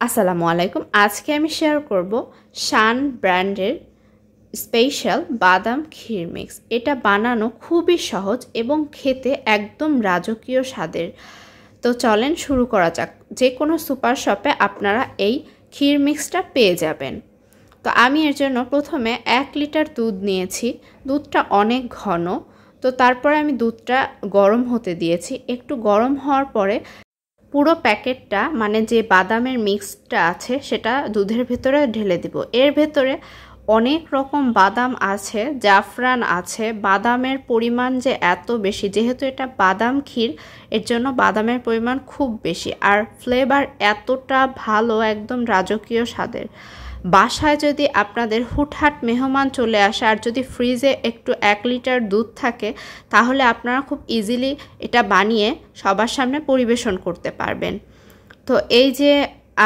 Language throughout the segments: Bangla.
আসসালামু আলাইকুম। আজকে আমি শেয়ার করব শান ব্র্যান্ডের স্পেশাল বাদাম ক্ষীর মিক্স। এটা বানানো খুবই সহজ এবং খেতে একদম রাজকীয় স্বাদের। তো চলেন শুরু করা যাক। যে কোনো সুপার শপে আপনারা এই ক্ষীর মিক্সটা পেয়ে যাবেন। তো আমি এর জন্য প্রথমে 1 লিটার দুধ নিয়েছি। দুধটা অনেক ঘন, তো তারপরে আমি দুধটা গরম হতে দিয়েছি। একটু গরম হওয়ার পরে পুরো প্যাকেটটা মানে যে বাদামের মিক্সটা আছে সেটা দুধের ভেতরে ঢেলে দিব। এর ভেতরে অনেক রকম বাদাম আছে, জাফরান আছে। বাদামের পরিমাণ যে এত বেশি, যেহেতু এটা বাদাম ক্ষীর, এর জন্য বাদামের পরিমাণ খুব বেশি। আর ফ্লেভার এতটা ভালো, একদম রাজকীয় স্বাদের। বাসায় যদি আপনাদের হুটহাট মেহমান চলে আসে আর যদি ফ্রিজে একটু 1 লিটার দুধ থাকে, তাহলে আপনারা খুব ইজিলি এটা বানিয়ে সবার সামনে পরিবেশন করতে পারবেন। তো এই যে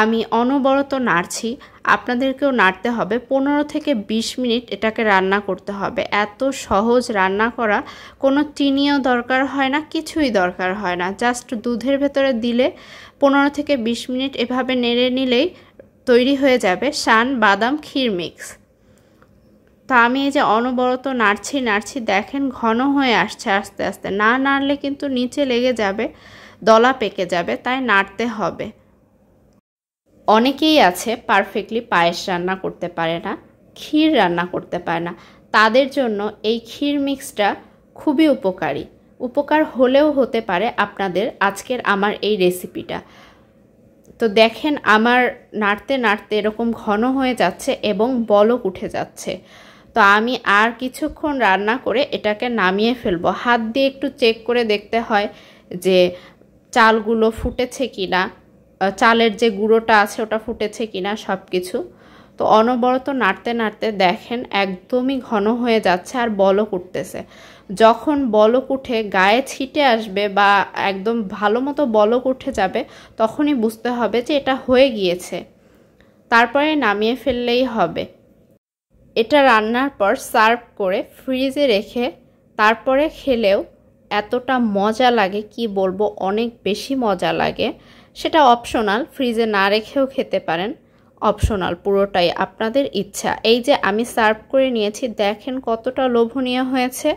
আমি অনবরত নাড়ছি, আপনাদেরকেও নাড়তে হবে। 15 থেকে 20 মিনিট এটাকে রান্না করতে হবে। এত সহজ রান্না করা, কোনো চিনিও দরকার হয় না, কিছুই দরকার হয় না। জাস্ট দুধের ভেতরে দিলে 15 থেকে 20 মিনিট এভাবে নেড়ে নিলেই তৈরি হয়ে যাবে শান বাদাম ক্ষীর মিক্স। তা আমি এই যে অনবরত নাড়ছি, দেখেন ঘন হয়ে আসছে আস্তে আস্তে। না নাড়লে কিন্তু নিচে লেগে যাবে, দলা পেকে যাবে, তাই নাড়তে হবে। অনেকেই আছে পারফেক্টলি পায়েস রান্না করতে পারে না, ক্ষীর রান্না করতে পারে না। তাদের জন্য এই ক্ষীর মিক্সটা খুবই উপকারী। উপকার হলেও হতে পারে আপনাদের আজকের আমার এই রেসিপিটা। তো দেখেন আমার নাড়তে নাড়তে এরকম ঘন হয়ে যাচ্ছে এবং বলক উঠে যাচ্ছে। তো আমি আর কিছুক্ষণ রান্না করে এটাকে নামিয়ে ফেলবো। হাত দিয়ে একটু চেক করে দেখতে হয় যে চালগুলো ফুটেছে কিনা, চালের যে গুঁড়োটা আছে ওটা ফুটেছে কিনা, সব কিছু। তো অনবরত নাড়তে নাড়তে দেখেন একদমই ঘন হয়ে যাচ্ছে আর বলক উঠতেছে। যখন বলক উঠে গায়ে ছিটে আসবে বা একদম ভালো মতো বলক উঠে যাবে, তখনই বুঝতে হবে যে এটা হয়ে গিয়েছে। তারপরে নামিয়ে ফেললেই হবে। এটা রান্নার পর সার্ভ করে ফ্রিজে রেখে তারপরে খেলেও এতটা মজা লাগে কি বলবো, অনেক বেশি মজা লাগে। সেটা অপশনাল, ফ্রিজে না রেখেও খেতে পারেন, অপশনাল, পুরোটাই আপনাদের ইচ্ছা। এই যে আমি সার্ভ করে নিয়েছি, দেখেন কতটা লোভনীয় হয়েছে।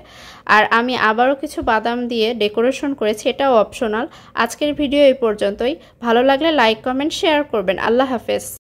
আর আমি আবারও কিছু বাদাম দিয়ে ডেকোরেশন করেছি, এটাও অপশনাল। আজকের ভিডিও এই পর্যন্তই। ভালো লাগলে লাইক, কমেন্ট, শেয়ার করবেন। আল্লাহ হাফেজ।